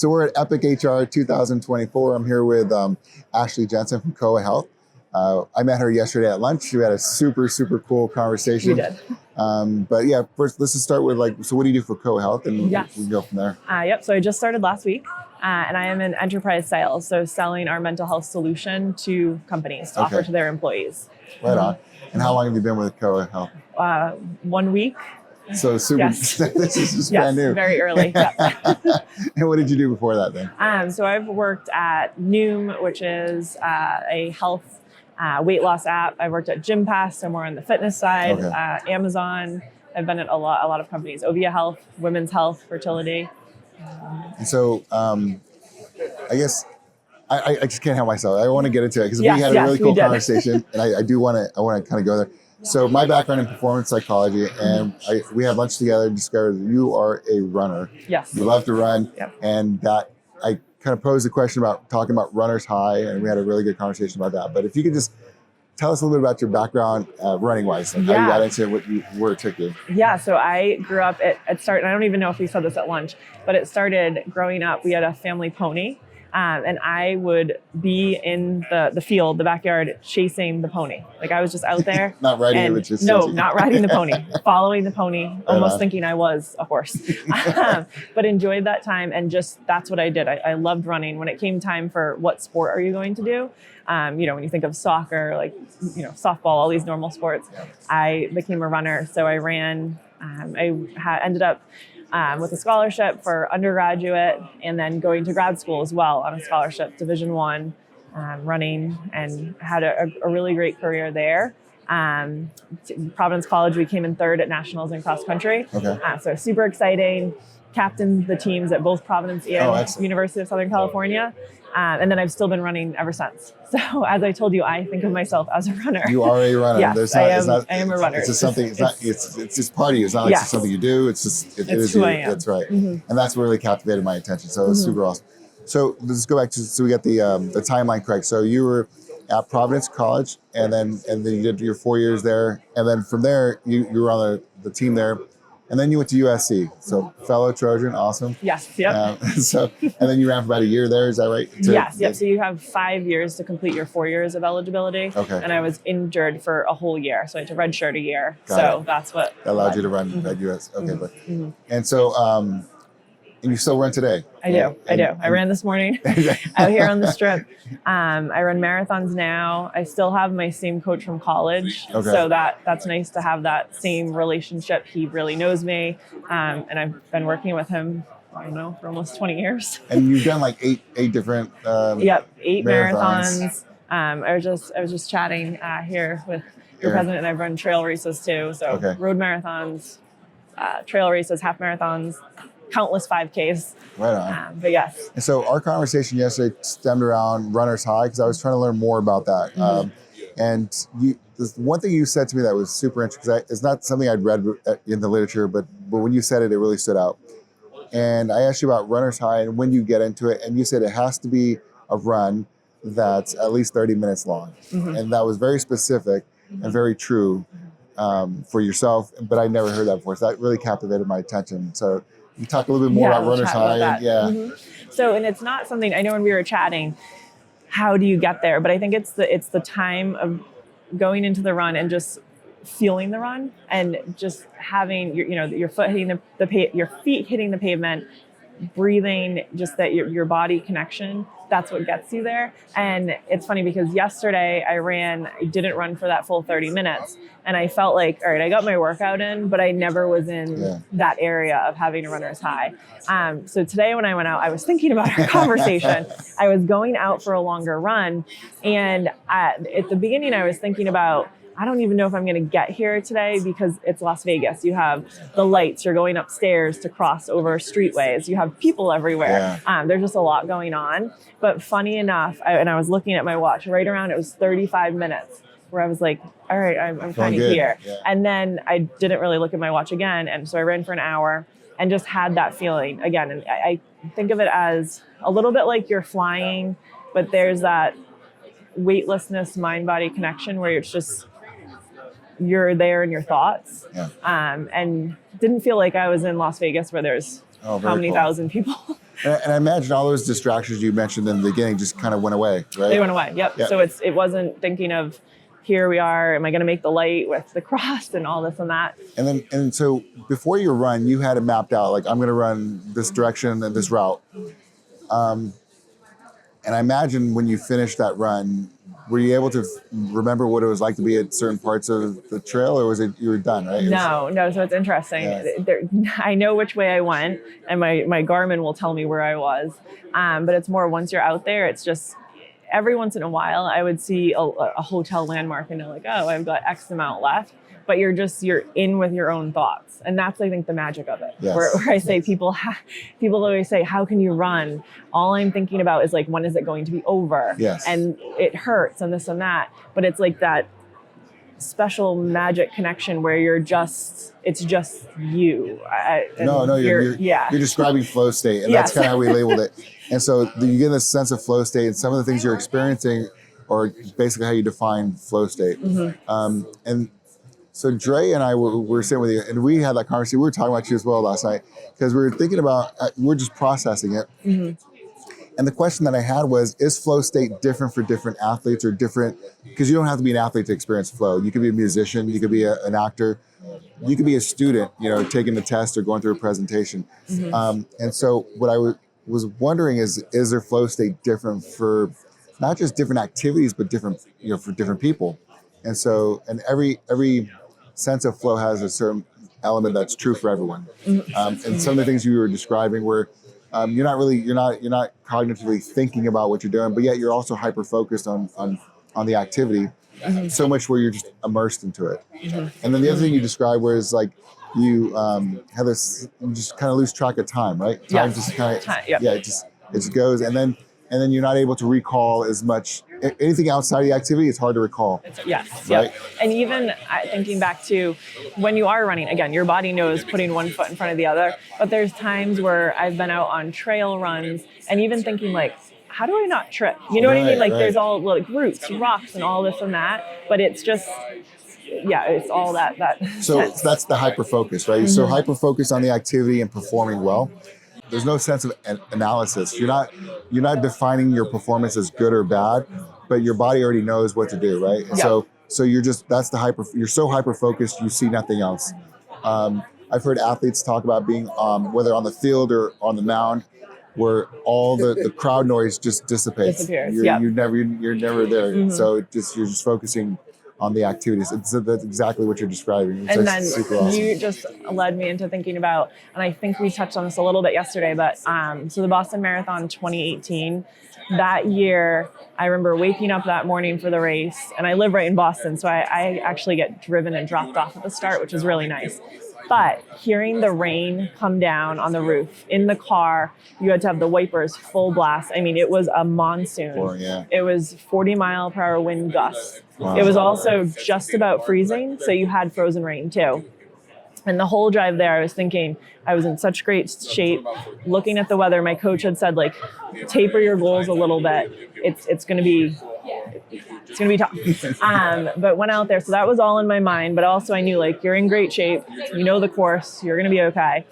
So we're at Epic HR 2024. I'm here with Ashley Jensen from Koa Health. I met her yesterday at lunch. We had a super, super cool conversation. We did. But yeah, first let's just start with so what do you do for Koa Health? And Yes. we can go from there. Yep. So I just started last week and I am in enterprise sales. So selling our mental health solution to companies to offer to their employees. Right on. And how long have you been with Koa Health? 1 week. So super, Yes. This is just brand new. Very early. Yeah. And what did you do before that then? So I've worked at Noom, which is a health weight loss app. I worked at Gympass, so more on the fitness side. Amazon. I've been at a lot of companies. Ovia Health, Women's Health, Fertility. And so I guess I just can't help myself. I want to get into it because we had a really cool conversation, and I want to kind of go there. So my background in performance psychology, and we had lunch together and discovered that you are a runner. Yes. You love to run, and that I kind of posed a question about talking about runner's high, and we had a really good conversation about that. But if you could just tell us a little bit about your background running-wise, like how you got into it, where it took you. Yeah, so I grew up, it started, I don't even know if we said this at lunch, but it started growing up. We had a family pony, and I would be in the field, the backyard, chasing the pony. Like I was just out there. Not riding it, but just chasing. Not riding the pony, following the pony, almost thinking I was a horse. But enjoyed that time, and just that's what I did. I loved running. When it came time for what sport are you going to do, when you think of soccer, like softball, all these normal sports, I became a runner. So I ran. Ended up with a scholarship for undergraduate, and then going to grad school as well on a scholarship, Division I, running, and had a really great career there. Providence College, we came in third at nationals in cross country. So super exciting. Captained the teams at both Providence and University of Southern California. And then I've still been running ever since. So as I told you, I think of myself as a runner. You are a runner. Yes, I am a runner. It's just something. It's just part of you. It's not like it's something you do. It's just it is who you. I am. That's right. And that's what really captivated my attention. So it's super awesome. So let's go back to we got the timeline correct. So you were at Providence College, and then you did your 4 years there, and then from there you were on the team there. And then you went to USC, so fellow Trojan, awesome. Yes, yep. And then you ran for about a year there, is that right? Yes. So you have 5 years to complete your 4 years of eligibility. And I was injured for a whole year, so I had to redshirt a year. That's what that allowed you to run at US. And so, and you still run today? I do. I ran this morning out here on the strip. I run marathons now. I still have my same coach from college. So that's nice to have that same relationship. He really knows me. And I've been working with him, I don't know, for almost 20 years. And you've done like eight different 8 marathons. I was just chatting here with your president, and I've run trail races too. So road marathons, trail races, half marathons, countless 5Ks. Right on. But yes. And so our conversation yesterday stemmed around runner's high because I was trying to learn more about that. And there's one thing you said to me that was super interesting, because it's not something I'd read in the literature, but when you said it, it really stood out. And I asked you about runner's high and when you get into it, and you said it has to be a run that's at least 30 minutes long. And that was very specific and very true for yourself, but I never heard that before. So that really captivated my attention. So you talk a little bit more about runner's high. So, and it's not something, I know when we were chatting, how do you get there? But I think it's the time of going into the run and just feeling the run, and just having your foot hitting your feet hitting the pavement, breathing, just that your body connection. That's what gets you there. And it's funny because yesterday I didn't run for that full 30 minutes. And I felt like, all right, I got my workout in, but I never was in that area of having a runner's high. So today when I went out, I was thinking about our conversation. I was going out for a longer run. And at the beginning, I was thinking about, I don't even know if I'm going to get here today because it's Las Vegas. You have the lights, you're going upstairs to cross over streetways. You have people everywhere. There's just a lot going on. But funny enough, I was looking at my watch right around, it was 35 minutes where I was like, all right, I'm kind of here. And then I didn't really look at my watch again. And so I ran for an hour and just had that feeling again. And I think of it as a little bit like you're flying, but there's that weightlessness, mind-body connection where it's just, you're there in your thoughts. And didn't feel like I was in Las Vegas where there's how many thousand people. And I imagine all those distractions you mentioned in the beginning just kind of went away, right? They went away. Yep. So it wasn't thinking of, here we are, am I going to make the light with the cross and all this and that. And so before your run, you had it mapped out, like I'm going to run this direction and this route. And I imagine when you finished that run, were you able to remember what it was like to be at certain parts of the trail, or was it you were done, right? No. So it's interesting. Yeah. I know which way I went, and my Garmin will tell me where I was. But it's more once you're out there, it's just every once in a while I would see a hotel landmark and know like, oh, I've got X amount left. But you're in with your own thoughts. And that's, I think, the magic of it. Yes. Where I say people always say, how can you run? All I'm thinking about is like, when is it going to be over? Yes. And it hurts and this and that. But it's like that special magic connection where it's just you. You're describing flow state, and that's kind of how we labeled it. And so you get this sense of flow state, and some of the things you're experiencing are basically how you define flow state. Mm-hmm. And so Dre and I were sitting with you, and we had that conversation. We were talking about you as well last night, because we were thinking about, we're just processing it. Mm-hmm. And the question that I had was, is flow state different for different athletes, or different? Because you don't have to be an athlete to experience flow. You could be a musician, you could be an actor, you could be a student, taking a test or going through a presentation. Mm-hmm. And so what I was wondering is there flow state different for not just different activities, but different, for different people? And so, and every sense of flow has a certain element that's true for everyone. And some of the things you were describing were, you're not cognitively thinking about what you're doing, but yet you're also hyper focused on the activity, so much where you're just immersed into it. And then the other thing you described was like you have this, you just kind of lose track of time, right? Time just kind of, it just goes, and then you're not able to recall as much. Anything outside of the activity, it's hard to recall. Yes. Right? Yep. And even thinking back to when you are running, again, your body knows putting one foot in front of the other. But there's times where I've been out on trail runs and even thinking like, how do I not trip? You know what I mean? Like there's all like roots, rocks, and all this and that. But it's just, it's all that. So that's the hyper focus, right? So hyper focus on the activity and performing well. There's no sense of analysis. You're not defining your performance as good or bad, but your body already knows what to do, right? And so you're so hyper focused, you see nothing else. I've heard athletes talk about being whether on the field or on the mound, where all the crowd noise just dissipates. Disappears. You're never there. So you're just focusing on the activities. That's exactly what you're describing. And then super awesome. You just led me into thinking about, and I think we touched on this a little bit yesterday, but so the Boston Marathon 2018, that year, I remember waking up that morning for the race, and I live right in Boston, so I actually get driven and dropped off at the start, which is really nice. But hearing the rain come down on the roof in the car, you had to have the wipers full blast. I mean, it was a monsoon. It was 40-mile-per-hour wind gusts. Wow. It was also just about freezing, so you had frozen rain too. And the whole drive there, I was thinking, I was in such great shape. Looking at the weather, my coach had said, like, taper your goals a little bit. It's going to be tough. But went out there. So that was all in my mind. But also I knew, like, you're in great shape. You know the course. You're going to be okay.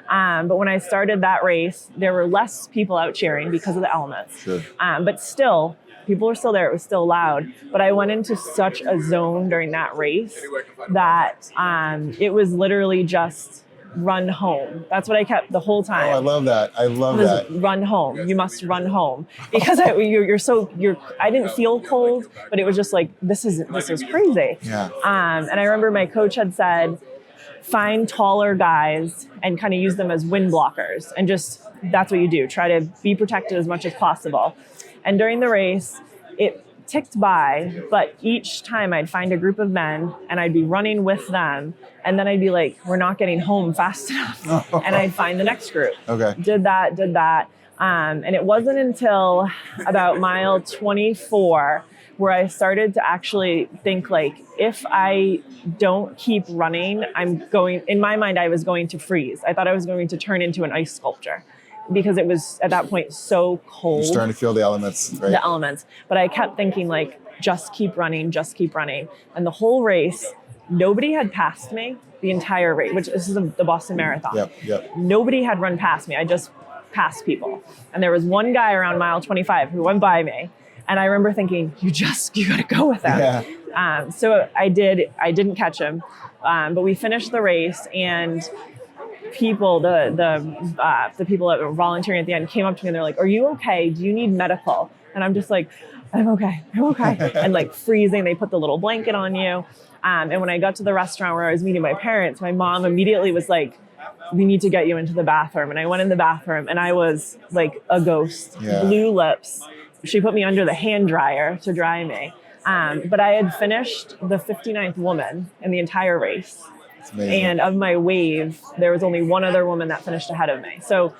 But when I started that race, there were less people out cheering because of the elements. Sure. But still, people were still there. It was still loud. But I went into such a zone during that race that it was literally just run home. That's what I kept the whole time. Oh, I love that. Run home. You must run home, because I didn't feel cold, but it was just like, this is crazy. Yeah. And I remember my coach had said, find taller guys and kind of use them as wind blockers, and just that's what you do. Try to be protected as much as possible. And during the race, it ticked by, but each time I'd find a group of men and I'd be running with them, and then I'd be like, we're not getting home fast enough. And I'd find the next group. Okay. Did that. And it wasn't until about mile 24 where I started to actually think, like, if I don't keep running, in my mind, I was going to freeze. I thought I was going to turn into an ice sculpture, because it was at that point so cold. You're starting to feel the elements, right? The elements. But I kept thinking, like, just keep running. And the whole race, nobody had passed me the entire race, which this is the Boston Marathon. Yep. Nobody had run past me. I just pass people. And there was one guy around mile 25 who went by me. And I remember thinking, you got to go with him. Yeah. So I didn't catch him. But we finished the race, and people, the people that were volunteering at the end came up to me and they're like, are you okay? Do you need medical? And I'm just like, I'm okay. And like freezing, they put the little blanket on you. And when I got to the restaurant where I was meeting my parents, my mom immediately was like, we need to get you into the bathroom. And I went in the bathroom and I was like a ghost, blue lips. She put me under the hand dryer to dry me. But I had finished the 59th woman in the entire race. And of my wave, there was only one other woman that finished ahead of me. So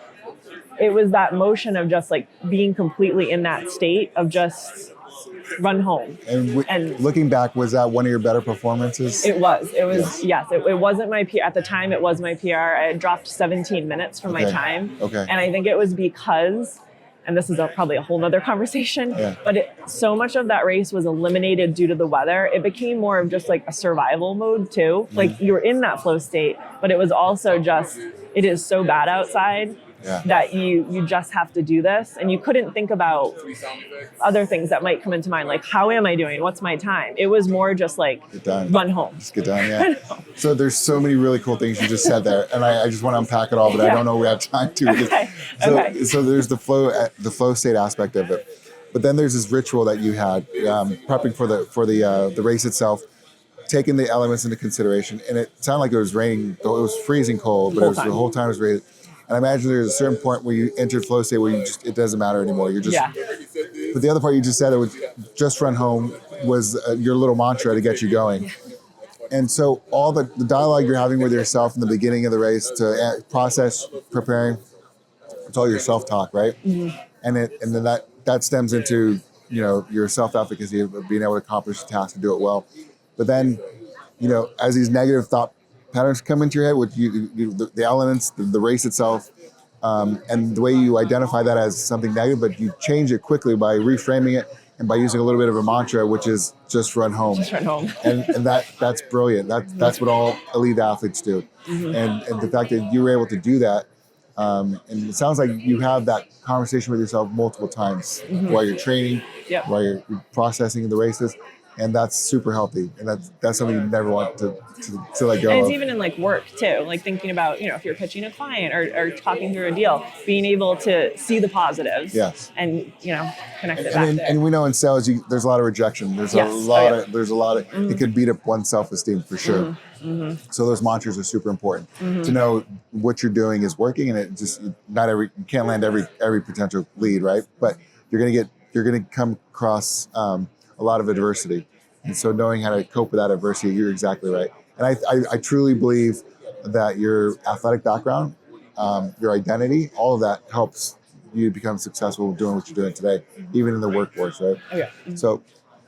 it was that motion of just like being completely in that state of just run home. And looking back, was that one of your better performances? It was, yes. It wasn't my PR. At the time, it was my PR. I had dropped 17 minutes from my time. Okay. And I think it was because, and this is probably a whole nother conversation, but so much of that race was eliminated due to the weather. It became more of just like a survival mode too. Like you were in that flow state, but it was also just, it is so bad outside that you just have to do this. And you couldn't think about other things that might come into mind, like how am I doing? What's my time? It was more just like run home. Just get done, yeah. So there's so many really cool things you just said there. And I just want to unpack it all, but I don't know we have time to. So there's the flow state aspect of it. But then there's this ritual that you had prepping for the race itself, taking the elements into consideration. And it sounded like it was raining, it was freezing cold, but the whole time it was raining. And I imagine there's a certain point where you entered flow state where it doesn't matter anymore. You're just, but the other part you just said, it was just run home was your little mantra to get you going. And so all the dialogue you're having with yourself in the beginning of the race to process, preparing, it's all your self-talk, right? Mm-hmm. And then that stems into, your self-efficacy of being able to accomplish the task and do it well. But then, as these negative thought patterns come into your head, with the elements, the race itself, and the way you identify that as something negative, but you change it quickly by reframing it and by using a little bit of a mantra, which is just run home. Just run home. and that's brilliant. That's what all elite athletes do. Mm-hmm. And the fact that you were able to do that, and it sounds like you have that conversation with yourself multiple times while you're training, while you're processing the races. And that's super healthy, and that's something you never want to let go of. And it's even in like work too, like thinking about if you're pitching a client or talking through a deal, being able to see the positives, and connect it back there. And we know in sales, there's a lot of rejection. There's a lot of it could beat up one's self-esteem for sure. Mm-hmm. Mm-hmm. So those mantras are super important to know what you're doing is working, and it just you can't land every potential lead, right? But you're gonna come across a lot of adversity. And so knowing how to cope with that adversity, you're exactly right. And I truly believe that your athletic background, your identity, all of that helps you become successful doing what you're doing today, even in the workforce, right? Okay. Mm-hmm. So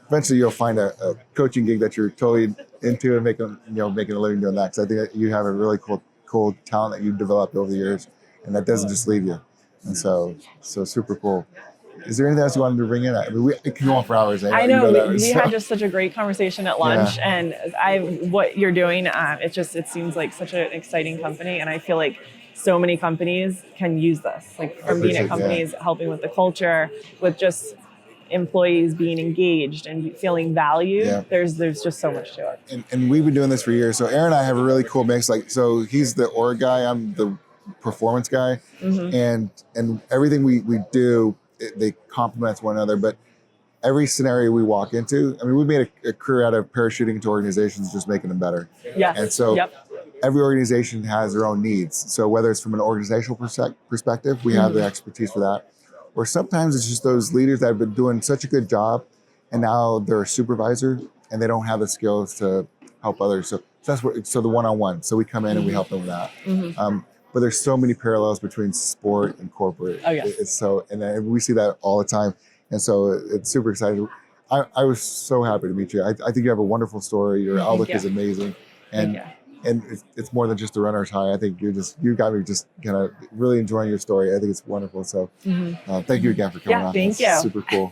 eventually you'll find a coaching gig that you're totally into and making a living doing that. Because I think that you have a really cool talent that you've developed over the years, and that doesn't just leave you. And so super cool. Is there anything else you wanted to bring in? I mean, it can go on for hours. I know we had just such a great conversation at lunch, and what you're doing, it seems like such an exciting company, and I feel like so many companies can use this, like from being at companies helping with the culture, with just employees being engaged and feeling valued. Yeah. There's just so much to it. And we've been doing this for years. So Aaron and I have a really cool mix. So he's the org guy, I'm the performance guy, and everything we do. They complement one another, but every scenario we walk into, we made a career out of parachuting into organizations, just making them better. Yes. And so every organization has their own needs. So whether it's from an organizational perspective, we have the expertise for that. Or sometimes it's just those leaders that have been doing such a good job and now they're a supervisor and they don't have the skills to help others. So that's the one-on-one. So we come in and we help them with that. Mm-hmm. But there's so many parallels between sport and corporate. Oh, yes. And we see that all the time. And so it's super exciting. I was so happy to meet you. I think you have a wonderful story. Your outlook is amazing. And it's more than just a runner's high. I think you got me just kind of really enjoying your story. I think it's wonderful. So thank you again for coming on. Thank you. Super cool.